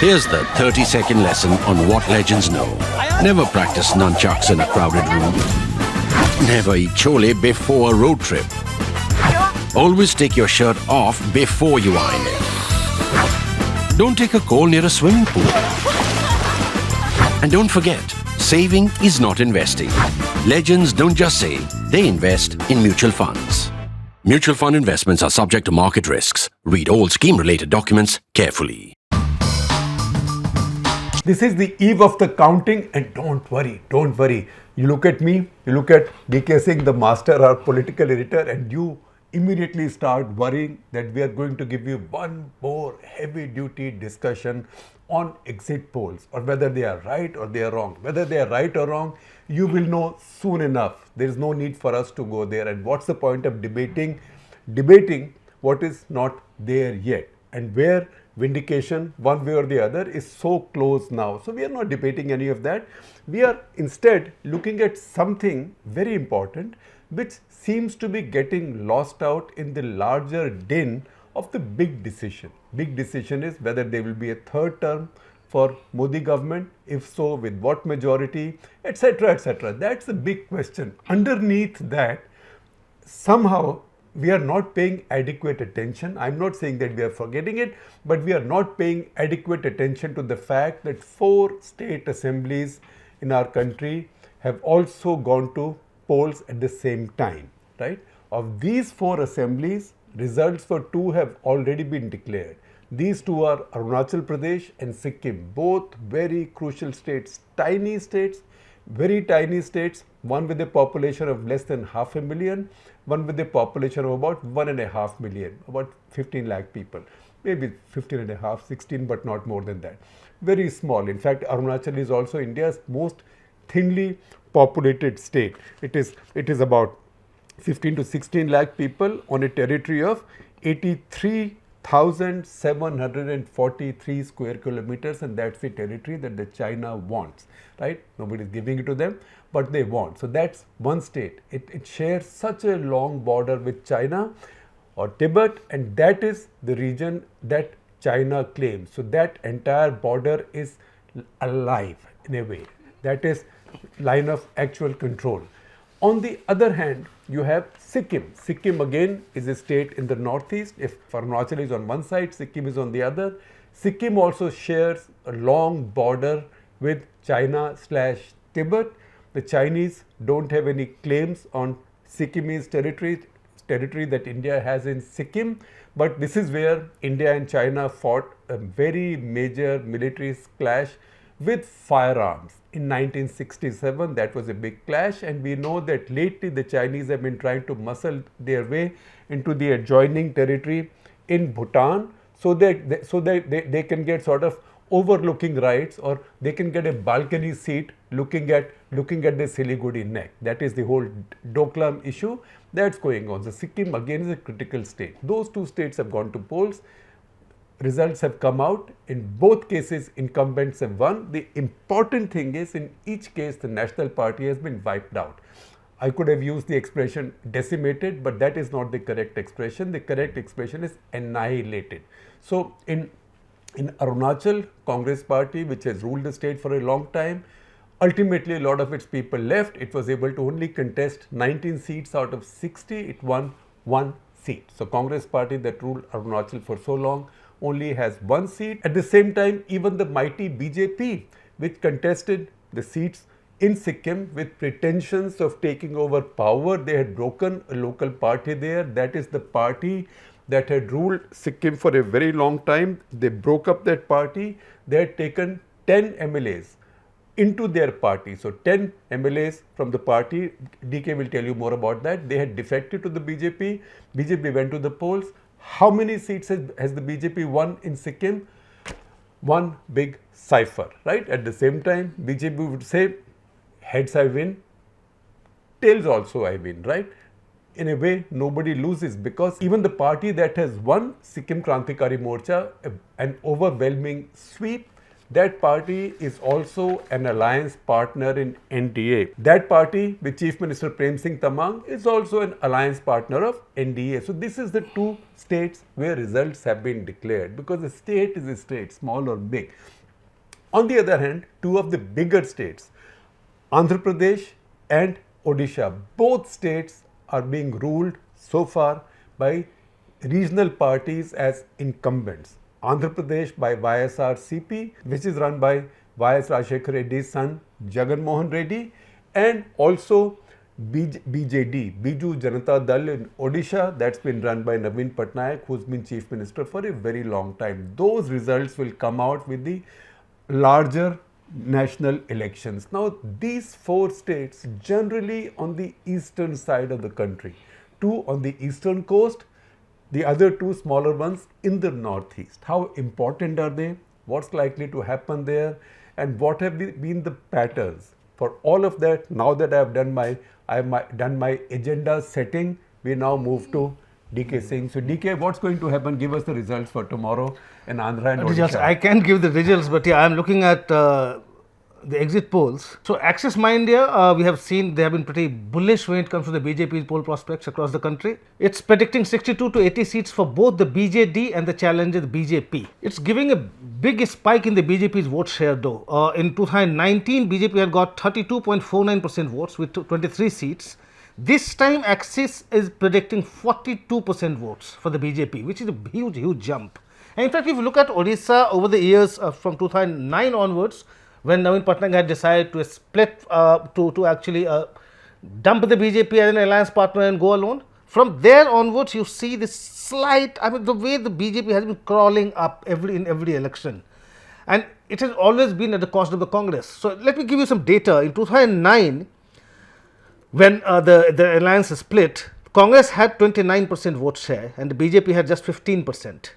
Here's the 30-second lesson on what legends know. Never practice nunchucks in a crowded room. Never eat chole before a road trip. Always take your shirt off before you iron it. Don't take a call near a swimming pool. And don't forget, saving is not investing. Legends don't just save, they invest in mutual funds. Mutual fund investments are subject to market risks. Read all scheme-related documents carefully. This is the eve of the counting, and don't worry. You look at me, you look at DK Singh, the master, our political editor, and you immediately start worrying that we are going to give you one more heavy-duty discussion on exit polls, or whether they are right or they are wrong. Whether they are right or wrong, you will know soon enough. There is no need for us to go there. And what's the point of debating what is not there yet, and where vindication one way or the other is so close now. So we are not debating any of that. We are instead looking at something very important which seems to be getting lost out in the larger din of the big decision. Big decision is whether there will be a third term for Modi government, if so, with what majority, etc., etc. That's a big question. Underneath that, somehow we are not paying adequate attention. I'm not saying that we are forgetting it, but we are not paying adequate attention to the fact that 4 state assemblies in our country have also gone to polls at the same time, right? Of these 4 assemblies, results for 2 have already been declared. These 2 are Arunachal Pradesh and Sikkim, both very crucial states, very tiny states, one with a population of less than 500,000, one with a population of about 1.5 million, about 15 lakh people, maybe 15 and a half, 16, but not more than that. Very small. In fact, Arunachal is also India's most thinly populated state. It is about 15 to 16 lakh people on a territory of 83,743 square kilometers, and that's the territory that the China wants, right? Nobody is giving it to them, but they want. So that's one state. It shares such a long border with China or Tibet, and that is the region that China claims. So that entire border is alive in a way. That is line of actual control. On the other hand, you have Sikkim. Sikkim again is a state in the northeast. If Arunachal is on one side, Sikkim is on the other. Sikkim also shares a long border with China/Tibet. The Chinese don't have any claims on Sikkimese territory that India has in Sikkim. But this is where India and China fought a very major military clash with firearms. In 1967, that was a big clash, and we know that lately the Chinese have been trying to muscle their way into the adjoining territory in Bhutan, so that they can get sort of overlooking rights, or they can get a balcony seat looking at the Siliguri neck. That is the whole Doklam issue that's going on. So Sikkim again is a critical state. Those 2 states have gone to polls. Results have come out. In both cases, incumbents have won. The important thing is, in each case, the National Party has been wiped out. I could have used the expression decimated, but that is not the correct expression. The correct expression is annihilated. So in Arunachal, Congress Party, which has ruled the state for a long time, ultimately a lot of its people left. It was able to only contest 19 seats out of 60. It won 1 seat. So Congress Party that ruled Arunachal for so long only has 1 seat. At the same time, even the mighty BJP, which contested the seats in Sikkim with pretensions of taking over power, they had broken a local party there. That is the party that had ruled Sikkim for a very long time. They broke up that party. They had taken 10 MLAs into their party. So 10 MLAs from the party, DK will tell you more about that. They had defected to the BJP. BJP went to the polls. How many seats has the BJP won in Sikkim? One big cipher, right? At the same time, BJP would say, heads I win, tails also I win, right? In a way, nobody loses, because even the party that has won, Sikkim Krantikari Morcha, an overwhelming sweep, That party is also an alliance partner in NDA. That party with Chief Minister Prem Singh Tamang is also an alliance partner of NDA. So this is the two states where results have been declared, because a state is a state, small or big. On the other hand, two of the bigger states, Andhra Pradesh and Odisha, both states are being ruled so far by regional parties as incumbents. Andhra Pradesh by YSRCP, which is run by YS Rajshekhar Reddy's son Jagan Mohan Reddy, and also BJD, Biju Janata Dal in Odisha, that's been run by Naveen Patnaik, who's been Chief Minister for a very long time. Those results will come out with the larger national elections. Now, these four states generally on the eastern side of the country, two on the eastern coast, the other two smaller ones in the northeast. How important are they? What's likely to happen there? And what have been the patterns? For all of that, now that I've done my agenda setting, we now move to DK Singh. So DK, what's going to happen? Give us the results for tomorrow in Andhra and Odisha. I can't give the results, but yeah, I'm looking at the exit polls. So Axis My India, we have seen they have been pretty bullish when it comes to the BJP's poll prospects across the country. It's predicting 62 to 80 seats for both the BJD and the challenger, the BJP. It's giving a big spike in the BJP's vote share though. In 2019, BJP had got 32.49% votes with 23 seats. This time Axis is predicting 42% votes for the BJP, which is a huge jump. And in fact, if you look at Odisha over the years from 2009 onwards, when Naveen Patnaik had decided to split, to actually dump the BJP as an alliance partner and go alone, from there onwards you see this slight, the way the BJP has been crawling up in every election. And it has always been at the cost of the Congress. So let me give you some data. In 2009, when the alliance split, Congress had 29% vote share and the BJP had just 15%.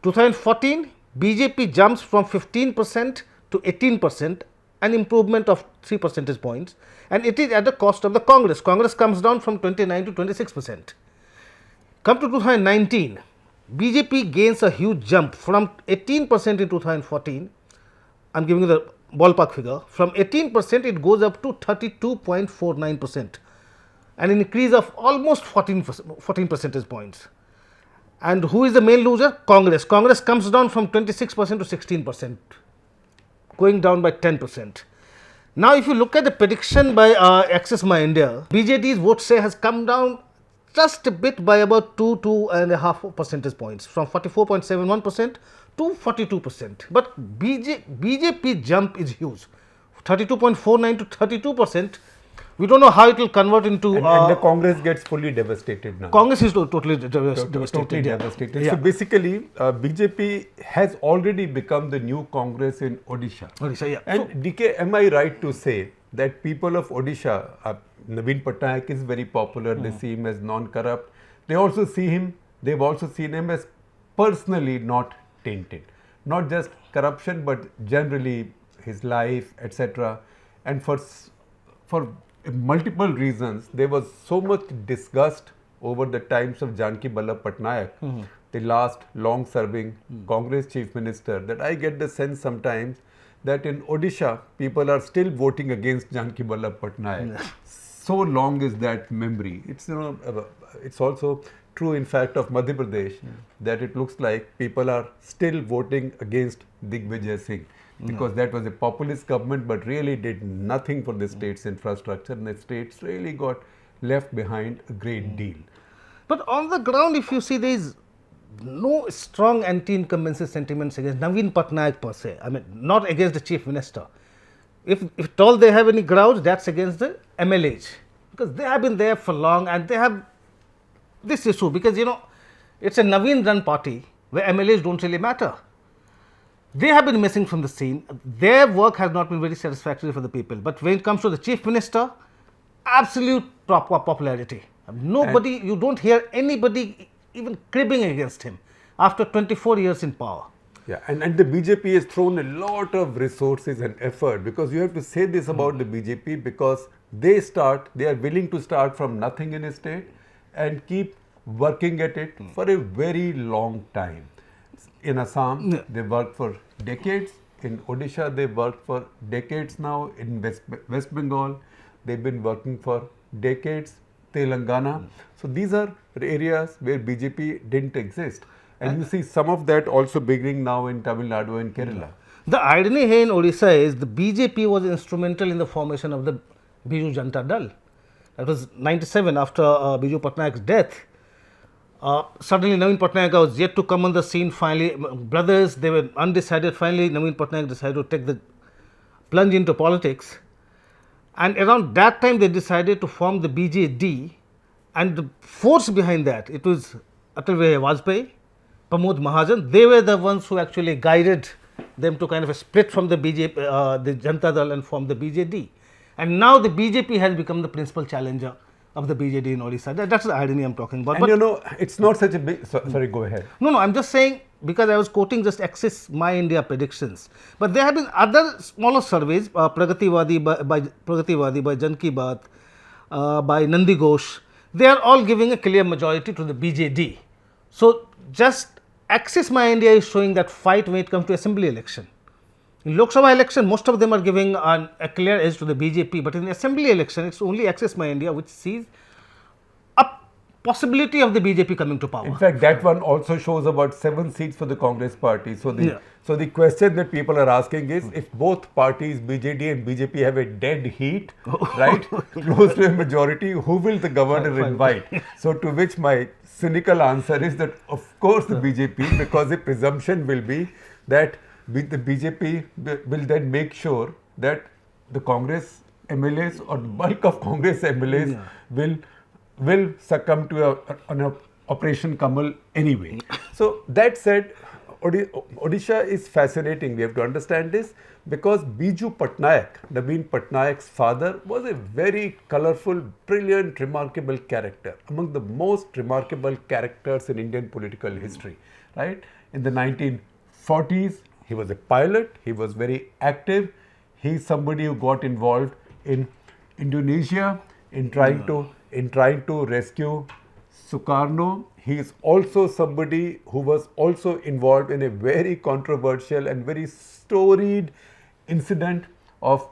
2014, BJP jumps from 15% to 18%, an improvement of 3 percentage points, and it is at the cost of the Congress. Congress comes down from 29 to 26%. Come to 2019, BJP gains a huge jump from 18% in 2014. I'm giving you the ballpark figure. From 18%, it goes up to 32.49%, an increase of almost 14 percentage points. And who is the main loser? Congress. Congress comes down from 26% to 16%. Going down by 10%. Now, if you look at the prediction by Axis My India, BJD's vote share has come down just a bit by about 2.5 percentage points, from 44.71% to 42%. But BJP jump is huge, 32.49 to 32%. We don't know how it will convert into. And the Congress gets fully devastated now. Congress is totally devastated. Totally devastated. Yeah. So basically, BJP has already become the new Congress in Odisha. Odisha, yeah. And so, DK, am I right to say that people of Odisha, Naveen Patnaik is very popular. They see him as non-corrupt. They've also seen him as personally not tainted. Not just corruption, but generally his life, etc. And for multiple reasons, there was so much disgust over the times of Janki Ballabh Patnaik, the last long-serving Congress Chief Minister, that I get the sense sometimes that in Odisha, people are still voting against Janki Ballabh Patnaik. So long is that memory. It's, it's also true, in fact, of Madhya Pradesh, that it looks like people are still voting against Digvijay Singh. Because that was a populist government, but really did nothing for the state's infrastructure, and the states really got left behind a great deal. But on the ground, if you see, there is no strong anti-incumbency sentiments against Naveen Patnaik per se. Not against the Chief Minister. If at all they have any grounds, that's against the MLAs, because they have been there for long and they have this issue, because it's a Naveen run party where MLAs don't really matter. They have been missing from the scene. Their work has not been very satisfactory for the people. But when it comes to the Chief Minister, absolute popularity. You don't hear anybody even cribbing against him after 24 years in power. Yeah, and the BJP has thrown a lot of resources and effort, because you have to say this about the BJP, because they are willing to start from nothing in a state and keep working at it for a very long time. In Assam, they worked for decades. In Odisha, they worked for decades now. In West Bengal, they've been working for decades. Telangana. So these are areas where BJP didn't exist. And you see some of that also beginning now in Tamil Nadu and Kerala. The irony here in Odisha is the BJP was instrumental in the formation of the Biju Janata Dal. That was 97 after Biju Patnaik's death. Suddenly Naveen Patnaik was yet to come on the scene. Finally, brothers, they were undecided. Finally, Naveen Patnaik decided to take the plunge into politics. And around that time, they decided to form the BJD. And the force behind that, it was Atal Bihari Vajpayee, Pramod Mahajan. They were the ones who actually guided them to kind of a split from the BJP, the Janata Dal, and form the BJD. And now the BJP has become the principal challenger of the BJD in Odisha. That's the irony I'm talking about. And but you know, it's not such a big. Sorry, go ahead. No, I'm just saying, because I was quoting just Axis My India predictions. But there have been other smaller surveys, Pragativadi by Jan Ki Baat, by Nandi Ghosh. They are all giving a clear majority to the BJD. So just Axis My India is showing that fight when it comes to assembly election. In Lok Sabha election, most of them are giving a clear edge to the BJP, but in the assembly election, it's only Axis My India which sees a possibility of the BJP coming to power. In fact, that one also shows about 7 seats for the Congress party. So the question that people are asking is, if both parties, BJD and BJP, have a dead heat, right, close to a majority, who will the governor invite? So to which my cynical answer is that, of course, the BJP, because the presumption will be that the BJP will then make sure that the Congress MLAs or bulk of Congress MLAs will succumb to an Operation Kamal anyway. So that said, Odisha is fascinating. We have to understand this because Biju Patnaik, Naveen Patnaik's father, was a very colourful, brilliant, remarkable character, among the most remarkable characters in Indian political history. Right? In the 1940s, he was a pilot. He was very active. He's somebody who got involved in Indonesia in trying to rescue Sukarno. He is also somebody who was also involved in a very controversial and very storied incident of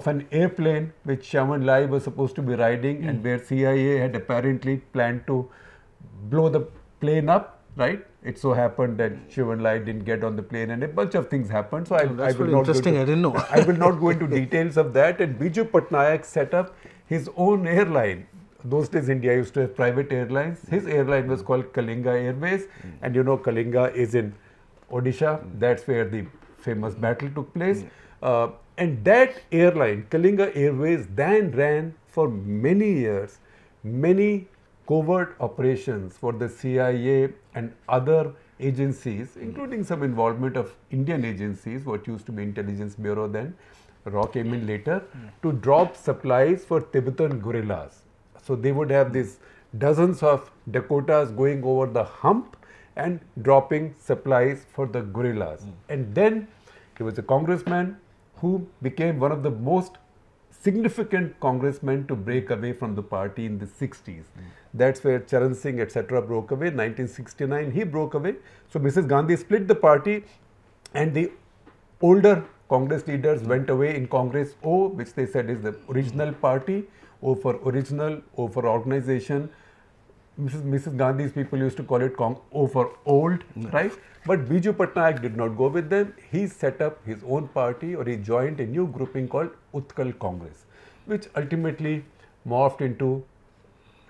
an airplane which Chaman Lai was supposed to be riding and where CIA had apparently planned to blow the plane up, right? It so happened that Chaman Lai didn't get on the plane and a bunch of things happened. So I will not interesting. I didn't know. I will not go into details of that. And Biju Patnaik set up his own airline. Those days India used to have private airlines. His airline was called Kalinga Airways, and you know Kalinga is in Odisha. That's where the famous battle took place. And that airline, Kalinga Airways, then ran for many years, many covert operations for the CIA and other agencies, including some involvement of Indian agencies, what used to be Intelligence Bureau then, RAW came in later, to drop supplies for Tibetan guerrillas. So they would have these dozens of Dakotas going over the hump and dropping supplies for the guerrillas. And then he was a congressman who became one of the most significant congressmen to break away from the party in the 60s. That's where Charan Singh, etc. broke away. 1969, he broke away. So Mrs. Gandhi split the party and the older Congress leaders went away in Congress O, which they said is the original party. O for original, O for organization. Mrs. Gandhi's people used to call it O for old, right? But Biju Patnaik did not go with them. He set up his own party, or he joined a new grouping called Utkal Congress, which ultimately morphed into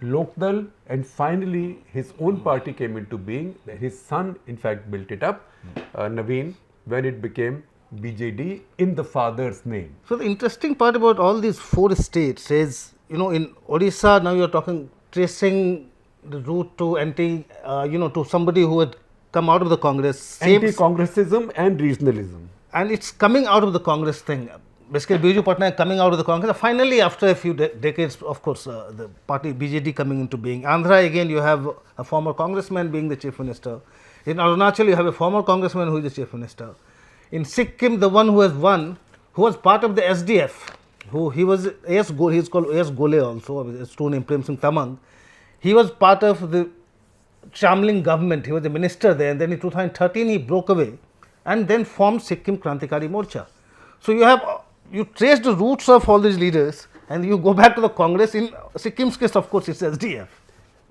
Lokdal, and finally his own party came into being. His son, in fact, built it up, Naveen, when it became BJD in the father's name. So the interesting part about all these 4 states is, you know, in Odisha now you're tracing the route to to somebody who had come out of the Congress. Anti-Congressism and regionalism. And it's coming out of the Congress thing. Basically, Biju Patnaik coming out of the Congress. Finally, after a few decades, of course, the party BJD coming into being. Andhra, again, you have a former congressman being the chief minister. In Arunachal, you have a former congressman who is the chief minister. In Sikkim, the one who has won, who was part of the SDF, he was he's called A.S. Gole also, his true name Prem Singh Tamang. He was part of the Chamling government. He was a minister there, and then in 2013 he broke away and then formed Sikkim Krantikari Morcha. So you trace the roots of all these leaders and you go back to the Congress. In Sikkim's case, of course, it's SDF.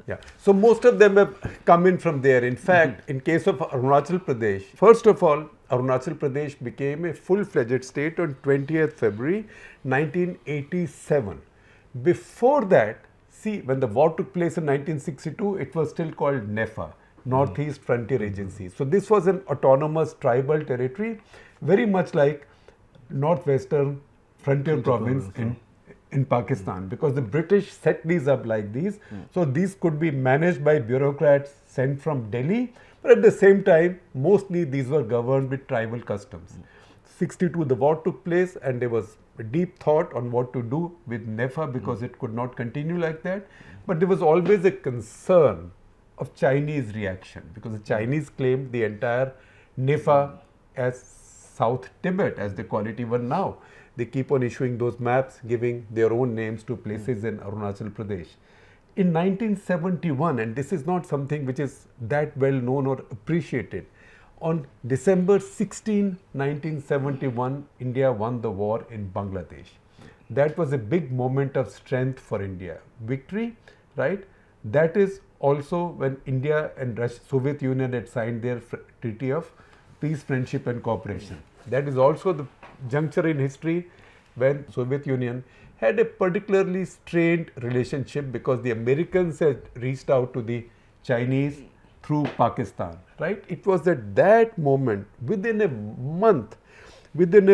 Yeah, so most of them have come in from there. In fact, in case of Arunachal Pradesh, first of all, Arunachal Pradesh became a full-fledged state on 20th February 1987. Before that, see, when the war took place in 1962, it was still called NEFA, Northeast Frontier Agency. So this was an autonomous tribal territory, very much like Northwestern Frontier Province in Pakistan, because the British set these up like these. So these could be managed by bureaucrats sent from Delhi, but at the same time, mostly these were governed with tribal customs. 62, the war took place and there was a deep thought on what to do with NEFA because it could not continue like that. But there was always a concern of Chinese reaction because the Chinese claimed the entire NEFA as South Tibet, as they call it even now. They keep on issuing those maps, giving their own names to places in Arunachal Pradesh. In 1971, and this is not something which is that well known or appreciated, on December 16, 1971, India won the war in Bangladesh. That was a big moment of strength for India. Victory, right? That is also when India and Soviet Union had signed their Treaty of Peace, Friendship and Cooperation. That is also the juncture in history when Soviet Union had a particularly strained relationship because the Americans had reached out to the Chinese through Pakistan, right? It was at that moment, within a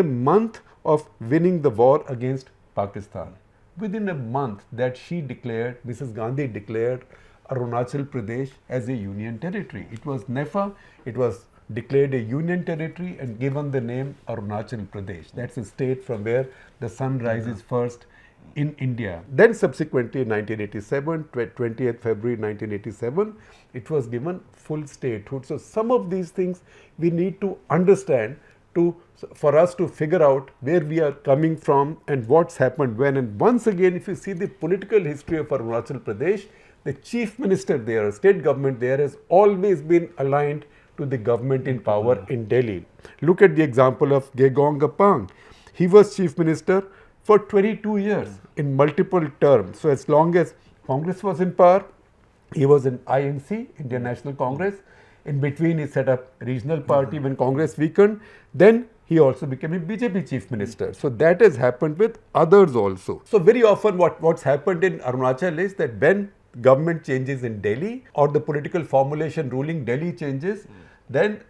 month of winning the war against Pakistan, within a month that Mrs. Gandhi declared Arunachal Pradesh as a union territory. It was NEFA, it was declared a union territory and given the name Arunachal Pradesh. That's a state from where the sun rises first in India. Then subsequently in 1987, 20th February 1987, it was given full statehood. So some of these things we need to understand for us to figure out where we are coming from and what's happened when. And once again, if you see the political history of Arunachal Pradesh, the chief minister there, state government there has always been aligned to the government in power in Delhi. Look at the example of Gegong Apang. He was chief minister for 22 years in multiple terms. So as long as Congress was in power, he was in INC, Indian National Congress. In between, he set up a regional party when Congress weakened. Then he also became a BJP chief minister. So that has happened with others also. So very often what's happened in Arunachal is that when government changes in Delhi or the political formulation ruling Delhi changes, then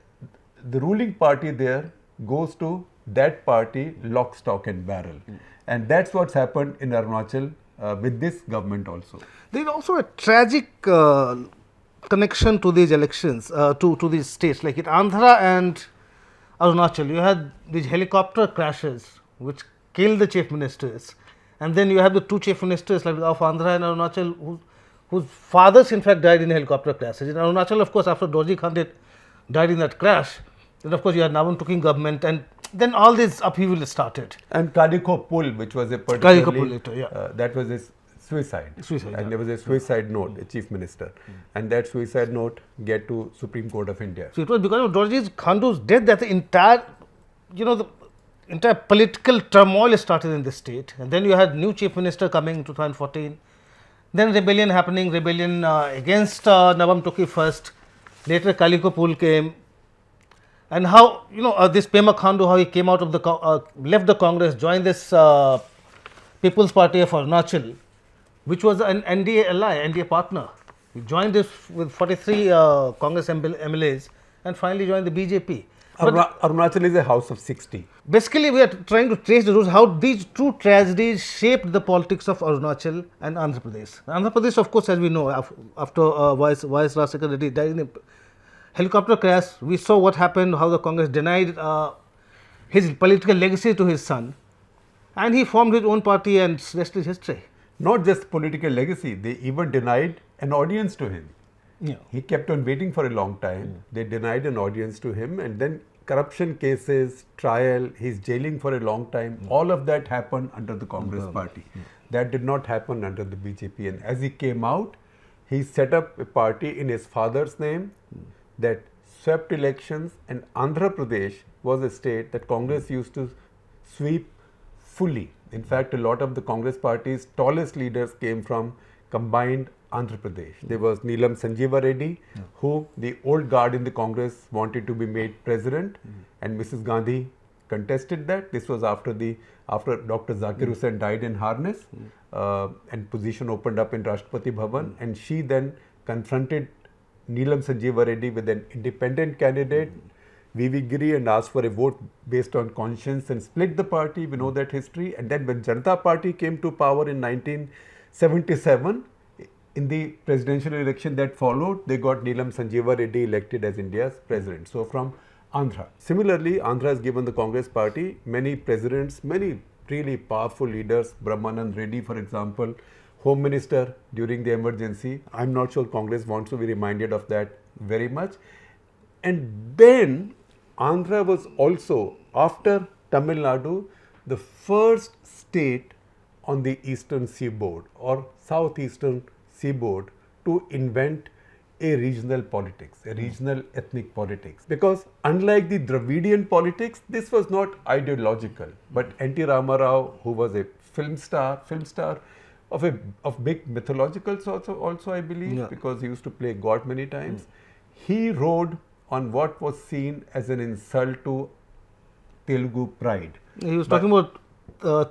the ruling party there goes to that party lock, stock and barrel. And that's what's happened in Arunachal with this government also. There is also a tragic connection to these elections, to these states. Like in Andhra and Arunachal, you had these helicopter crashes which killed the chief ministers. And then you have the two chief ministers like of Andhra and Arunachal whose fathers in fact died in helicopter crashes. In Arunachal, of course, after Dorji Khan died in that crash, then of course you had Navam Tuking government and then all this upheaval started. And Kaliko Pul, which was a particularly, Kaliko Pul later, that was a suicide. And there was a suicide note, a chief minister. And that suicide note get to Supreme Court of India. So it was because of Dorji Khandu's death that the entire, the entire political turmoil started in the state. And then you had new chief minister coming in 2014. Then rebellion against Navam Tuki first. Later Kaliko Pul came. And how, this Pema Khandu, how he came out of left the Congress, joined this People's Party of Arunachal, which was an NDA ally, NDA partner. He joined this with 43 Congress MLAs and finally joined the BJP. Arunachal is a house of 60. Basically, we are trying to trace the roots, how these two tragedies shaped the politics of Arunachal and Andhra Pradesh. Andhra Pradesh, of course, as we know, after Vice Rajshekhar Reddy died in a helicopter crash, we saw what happened, how the Congress denied his political legacy to his son. And he formed his own party and rest is history. Not just political legacy, they even denied an audience to him. Yeah. He kept on waiting for a long time. They denied an audience to him and then corruption cases, trial, he's jailing for a long time. All of that happened under the Congress party. That did not happen under the BJP. And as he came out, he set up a party in his father's name that swept elections, and Andhra Pradesh was a state that Congress used to sweep fully. In fact, a lot of the Congress party's tallest leaders came from combined Andhra Pradesh. There was Neelam Sanjeeva Reddy, who the old guard in the Congress wanted to be made president, and Mrs. Gandhi contested that. This was after Dr. Zakir Hussain died in harness, and position opened up in Rashtrapati Bhavan, and she then confronted Neelam Sanjeeva Reddy with an independent candidate, V.V. Giri, and asked for a vote based on conscience and split the party. We know that history. And then when Janata Party came to power in 1977, in the presidential election that followed, they got Neelam Sanjeeva Reddy elected as India's president. So from Andhra. Similarly, Andhra has given the Congress party many presidents, many really powerful leaders. Brahmanand Reddy, for example, Home Minister during the emergency. I'm not sure Congress wants to be reminded of that very much. And then Andhra was also, after Tamil Nadu, the first state on the eastern seaboard or southeastern seaboard to invent a regional politics, a regional ethnic politics. Because unlike the Dravidian politics, this was not ideological. But N.T. Rama Rao, who was a film star of big mythologicals also I believe, because he used to play God many times, he rode on what was seen as an insult to Telugu pride. He was talking about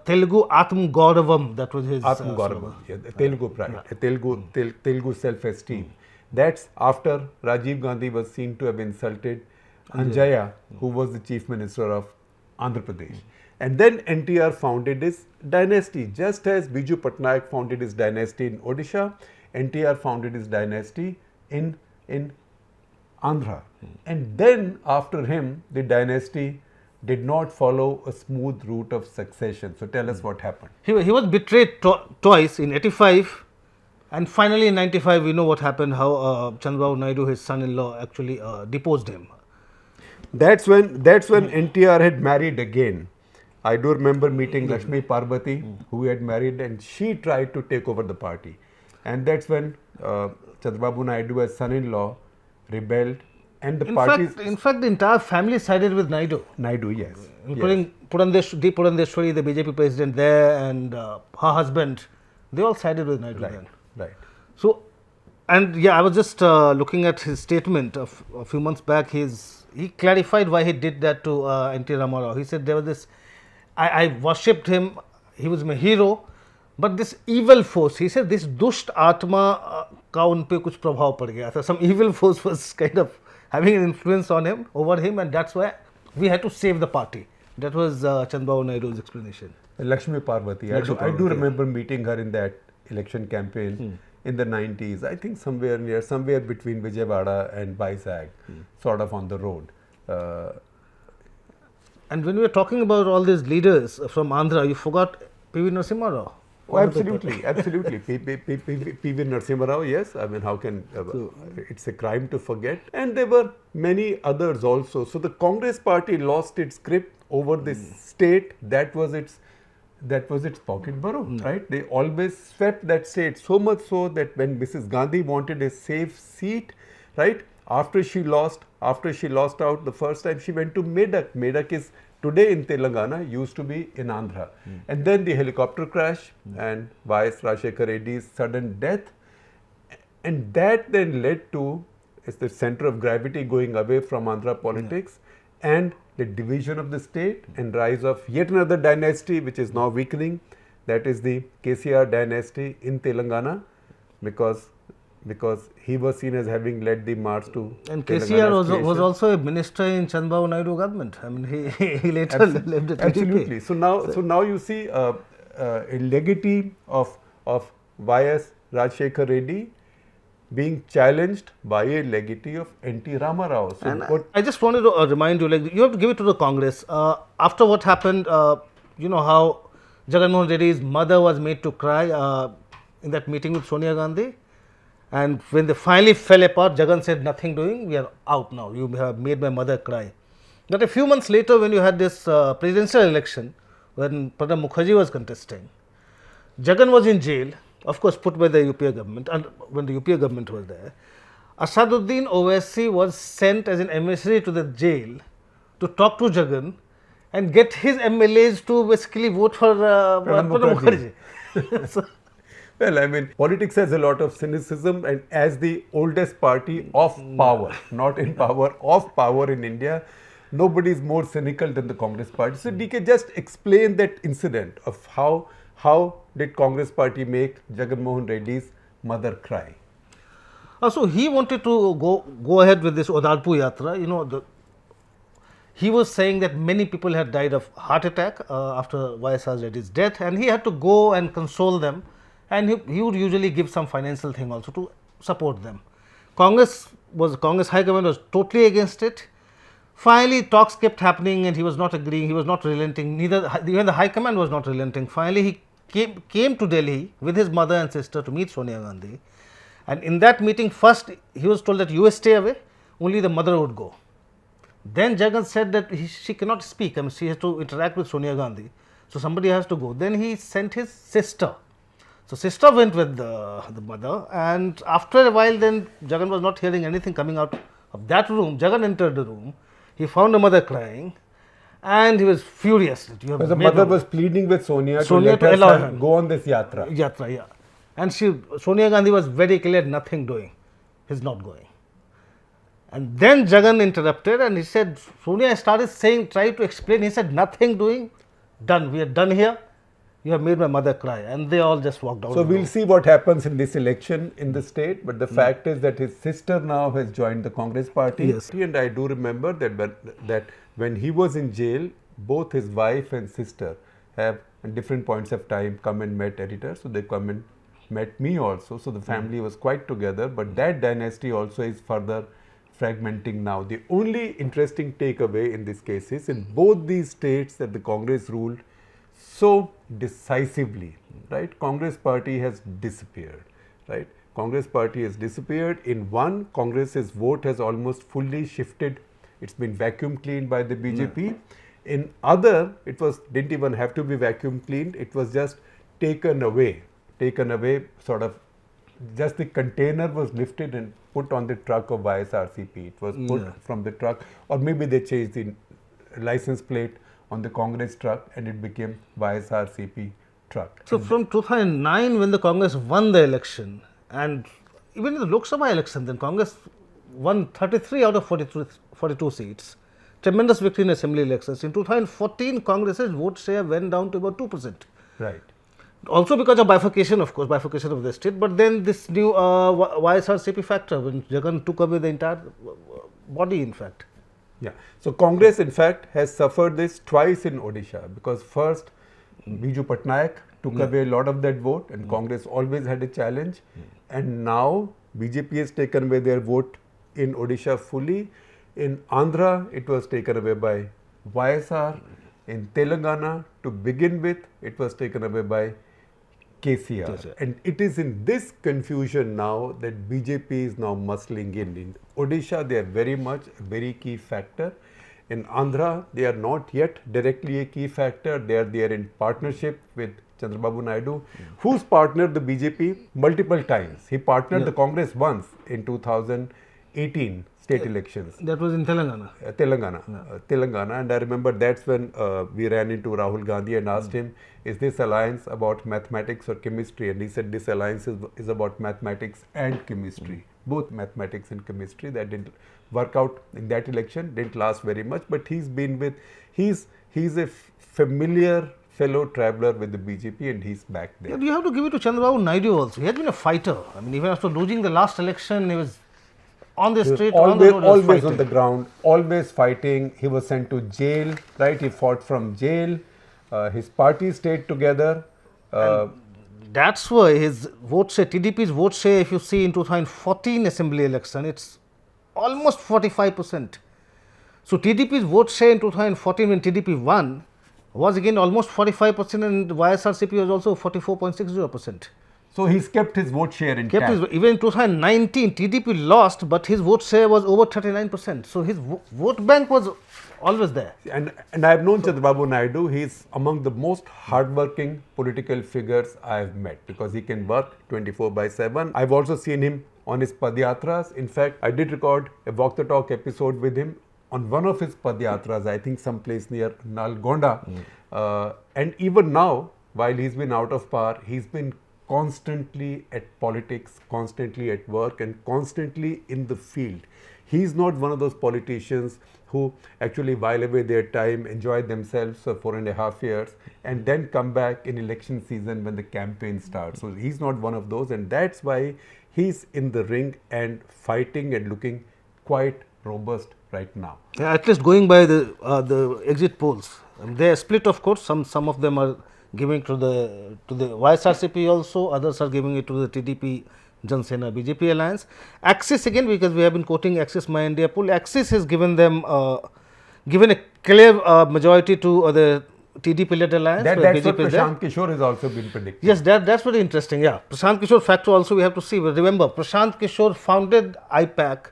Telugu Atm Gauravam, that was his Atm Gauravam, Telugu pride, Telugu self-esteem. That's after Rajiv Gandhi was seen to have insulted Anjaya, who was the chief minister of Andhra Pradesh. And then NTR founded his dynasty, just as Biju Patnaik founded his dynasty in Odisha, NTR founded his dynasty in Andhra. And then after him, the dynasty did not follow a smooth route of succession. So tell us what happened. He was betrayed twice, in 85 and finally in 95. We know what happened, how Chandrababu Naidu, his son-in-law, actually deposed him. That's when NTR had married again. I do remember meeting Lakshmi Parvati, who had married, and she tried to take over the party. And that's when Chandrababu Naidu, as son-in-law, rebelled. And the In fact, the entire family sided with Naidu. Naidu, yes. Including Purandeshwari, the BJP president there, and her husband, they all sided with Naidu then. Right. So, and yeah, I was just looking at his statement of a few months back. He clarified why he did that to N.T. Rama Rao. He said there was this, I worshipped him, he was my hero, but this evil force, he said this dusht atma ka un pe kuch prabhav pad gaya tha. Some evil force was kind of having an influence on him, over him, and that's why we had to save the party. That was Chandrababu Naidu's explanation. Lakshmi Parvati, I do remember meeting her in that election campaign in the 90s. I think somewhere between Vijayawada and Vizag, sort of on the road. And when we were talking about all these leaders from Andhra, you forgot P.V. Narasimha Rao. Oh, absolutely. P.V. Narasimha Rao, yes. I mean, how can, it's a crime to forget. And there were many others also. So the Congress party lost its grip over this state. That was its pocket borough, right? They always swept that state, so much so that when Mrs. Gandhi wanted a safe seat, right? After she lost out the first time, she went to Medak. Medak is today in Telangana, used to be in Andhra. And then the helicopter crash and Y.S. Rajshekhar Reddy's sudden death. And that then led to the center of gravity going away from Andhra politics and the division of the state and rise of yet another dynasty which is now weakening. That is the KCR dynasty in Telangana, because he was seen as having led the march to and KCR was also a minister in Chandrababu Naidu government. I mean, he later left it. Absolutely. So now you see a legatee of Y.S. Rajshekhar Reddy being challenged by a legatee of N.T. Rama Rao. So and I just wanted to remind you, like, you have to give it to the Congress. After what happened, you know how Jagan Mohan Reddy's mother was made to cry in that meeting with Sonia Gandhi. And when they finally fell apart, Jagan said, nothing doing, we are out now. You have made my mother cry. But a few months later, when you had this presidential election, when Pranab Mukherjee was contesting, Jagan was in jail, of course put by the UPA government, and when the UPA government was there. Asaduddin Owaisi was sent as an emissary to the jail to talk to Jagan and get his MLAs to basically vote for Pranab Mukherjee. So, Well, I mean, politics has a lot of cynicism, and as the oldest party of power, not in power, of power in India, nobody is more cynical than the Congress party. So, DK, just explain that incident of how did Congress party make Jagan Mohan Reddy's mother cry? so he wanted to go ahead with this Odalpu Yatra. You know, he was saying that many people had died of heart attack after YSR Reddy's death, and he had to go and console them, and he would usually give some financial thing also to support them. Congress High Command was totally against it. Finally, talks kept happening, and he was not agreeing. He was not relenting. Even the High Command was not relenting. Finally, he came to Delhi with his mother and sister to meet Sonia Gandhi. And in that meeting, first he was told that you stay away, only the mother would go. Then Jagan said that she cannot speak. I mean, she has to interact with Sonia Gandhi, so somebody has to go. Then he sent his sister. So sister went with the mother, and after a while, then Jagan was not hearing anything coming out of that room. Jagan entered the room. He found the mother crying, and he was furious. That you have The mother was pleading with Sonia to let her allow son him. go on this yatra. Yatra, yeah. And Sonia Gandhi was very clear, nothing doing. He's not going. And then Jagan interrupted, and he said, Sonia started saying, try to explain. He said, nothing doing, done. We are done here. You have made my mother cry. And they all just walked out. So we'll see what happens in this election in the state. But the fact is that his sister now has joined the Congress party. Yes. And I do remember that when he was in jail, both his wife and sister have at different points of time come and met editors. So they come and met me also. So the family was quite together. But that dynasty also is further fragmenting now. The only interesting takeaway in this case is in both these states that the Congress ruled so decisively, right? Congress party has disappeared, right? Congress party has disappeared. In one, Congress's vote has almost fully shifted. It's been vacuum cleaned by the BJP. In other, didn't even have to be vacuum cleaned. It was just taken away, sort of, just the container was lifted and put on the truck of YSRCP. It was put from the truck, or maybe they changed the license plate on the Congress truck and it became YSRCP truck. So from 2009, when the Congress won the election, and even in the Lok Sabha election, then Congress won 33 out of 42 seats. Tremendous victory in assembly elections. In 2014, Congress's vote share went down to about 2%. Right. Also because of bifurcation, of course, bifurcation of the state, but then this new YSRCP factor, when Jagan took away the entire body, in fact. Yeah. So Congress, in fact, has suffered this twice in Odisha, because first Biju Patnaik took away a lot of that vote, and Congress always had a challenge. And now BJP has taken away their vote in Odisha fully. In Andhra, it was taken away by YSR. In Telangana, to begin with, it was taken away by KCR. And it is in this confusion now that BJP is now muscling in. In Odisha, they are very much a very key factor. In Andhra, they are not yet directly a key factor. They are there in partnership with Chandrababu Naidu, who's partnered the BJP multiple times. He partnered the Congress once in 2018 state elections. That was in Telangana. Telangana. And I remember that's when we ran into Rahul Gandhi and asked him, is this alliance about mathematics or chemistry? And he said this alliance is about mathematics and chemistry, both mathematics and chemistry. That didn't work out in that election, didn't last very much, but he's a familiar fellow traveler with the BJP, and he's back there. You have to give it to Chandrababu Naidu also. He has been a fighter. I mean, even after losing the last election, he was on the street, always on the ground, always fighting. He was sent to jail, right? He fought from jail. His party stayed together. That's why his vote share, TDP's vote share, if you see in 2014 assembly election, it's almost 45%. So TDP's vote share in 2014 when TDP won was again almost 45%, and YSRCP was also 44.60%. So he's kept his vote share intact. Even in 2019, TDP lost, but his vote share was over 39%. So his vote bank was always there. And I've known Chandrababu Naidu. He's among the most hardworking political figures I've met, because he can work 24/7. I've also seen him on his Padyatras. In fact, I did record a Walk the Talk episode with him on one of his Padyatras, I think someplace near Nalgonda. And even now, while he's been out of power, he's been constantly at politics, constantly at work, and constantly in the field. He's not one of those politicians who actually while away their time, enjoy themselves for 4.5 years, and then come back in election season when the campaign starts. So he's not one of those, and that's why he's in the ring and fighting and looking quite robust right now. Yeah, at least going by the exit polls, they are split, of course. Some of them are giving to the YSRCP also, others are giving it to the TDP, Jan Sena, BJP alliance. Axis, again, because we have been quoting Axis My India poll, Axis has given them given a clear majority to the TDP-led alliance. That's what Prashant Kishore has also been predicting. Yes, that's very interesting. Yeah, Prashant Kishore factor also we have to see. But remember, Prashant Kishore founded IPAC.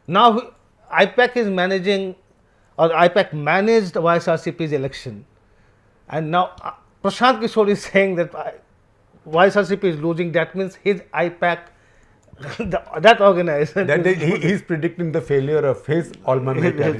Now IPAC is managing, or IPAC managed YSRCP's election, and now Prashant Kishore is saying that YSRCP is losing. That means his IPAC, that organization. He's predicting the failure of his alma mater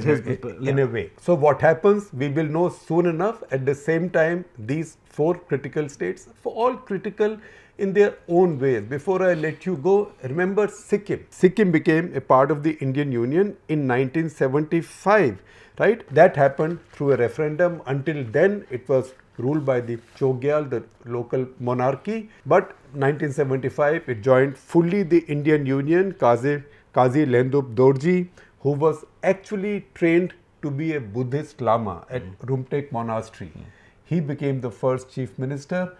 in a way. So what happens, we will know soon enough. At the same time, these 4 critical states, for all critical in their own ways. Before I let you go, remember Sikkim. Sikkim became a part of the Indian Union in 1975, right? That happened through a referendum. Until then, it was ruled by the Chogyal, the local monarchy. But 1975, it joined fully the Indian Union. Kazi Lendup Dorji, who was actually trained to be a Buddhist Lama at Rumtek Monastery. He became the first chief minister.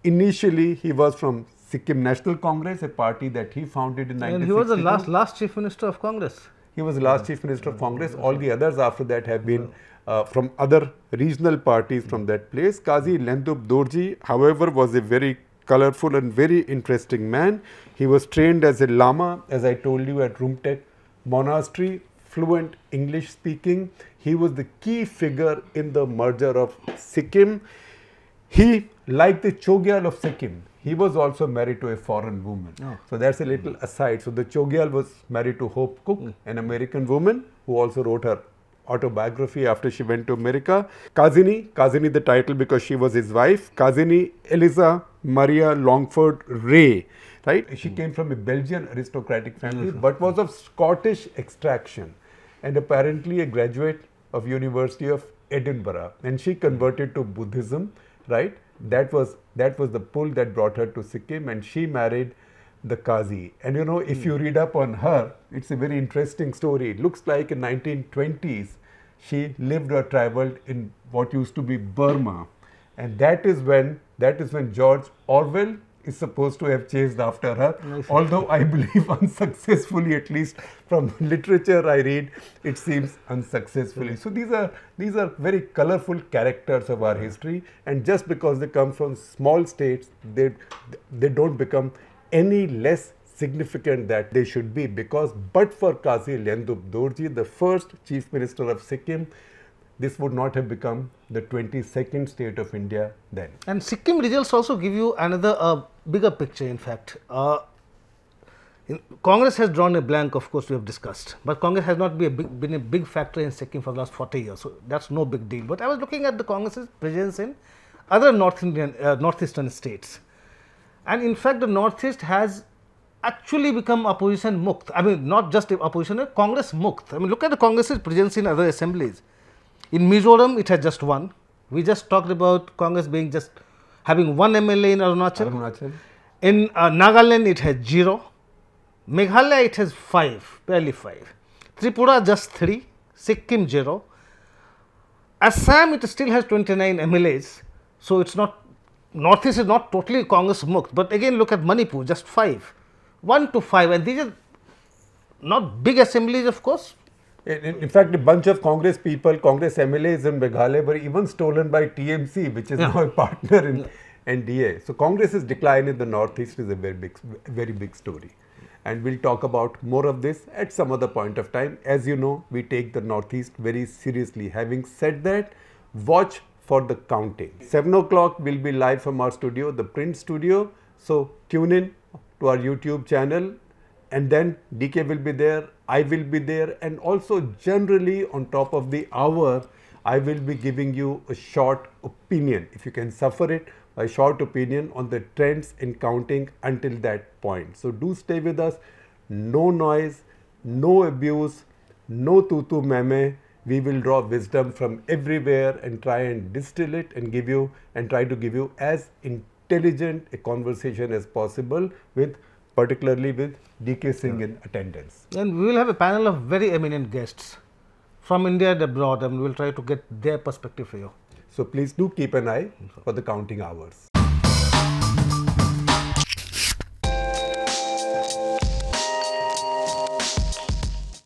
Initially, he was from Sikkim National Congress, a party that he founded in 1962. And he was the last chief minister of Congress. He was the last chief minister of Congress. All the others after that have been from other regional parties from that place. Kazi Lendup Dorji, however, was a very colorful and very interesting man. He was trained as a Lama, as I told you, at Rumtek Monastery, fluent English speaking. He was the key figure in the merger of Sikkim. He, like the Chogyal of Sikkim, he was also married to a foreign woman. Oh. So that's a little aside. So the Chogyal was married to Hope Cook, an American woman who also wrote her autobiography after she went to America. Kazini the title because she was his wife. Kazini Eliza Maria Longford Ray, right? She came from a Belgian aristocratic family, but was of Scottish extraction, and apparently a graduate of University of Edinburgh. And she converted to Buddhism, right? That was the pull that brought her to Sikkim, and she married the Qazi. And you know, if you read up on her, it's a very interesting story. It looks like in 1920s, she lived or traveled in what used to be Burma. And that is when George Orwell is supposed to have chased after her. Although I believe unsuccessfully, at least from literature I read, it seems unsuccessfully. So these are very colorful characters of our history, and just because they come from small states, they don't become any less significant that they should be, because but for Kazi Lendup Dorji, the first chief minister of Sikkim, this would not have become the 22nd state of India then. And Sikkim results also give you another bigger picture, in fact. Congress has drawn a blank, of course, we have discussed, but Congress has not been a big factor in Sikkim for the last 40 years, so that's no big deal. But I was looking at the Congress's presence in other northeastern states. And in fact, the Northeast has actually become opposition mukt. I mean, not just opposition, Congress mukt. I mean, look at the Congress's presence in other assemblies. In Mizoram, it has just one. We just talked about Congress being just having one MLA in Arunachal. In Nagaland, it has 0. Meghalaya, it has 5, barely 5. Tripura, just 3. Sikkim, 0. Assam, it still has 29 MLAs. So it's not, Northeast is not totally Congress mukt. But again, look at Manipur, just 5. 1 to 5. And these are not big assemblies, of course. In fact, a bunch of Congress people, Congress MLAs in Meghalaya were even stolen by TMC, which is now a partner in NDA. So Congress's decline in the Northeast is a very big story. And we'll talk about more of this at some other point of time. As you know, we take the Northeast very seriously. Having said that, watch for the counting. 7 o'clock will be live from our studio, the Print studio. So tune in to our YouTube channel and then DK will be there, I will be there, and also generally on top of the hour, I will be giving you a short opinion, if you can suffer it, a short opinion on the trends in counting until that point. So do stay with us. No noise, no abuse, no tutu meme. We will draw wisdom from everywhere and try and distill it and give you and try to give you as intelligent a conversation as possible, with particularly with DK Singh in attendance. And we will have a panel of very eminent guests from India and abroad, and we will try to get their perspective for you. So please do keep an eye for the counting hours.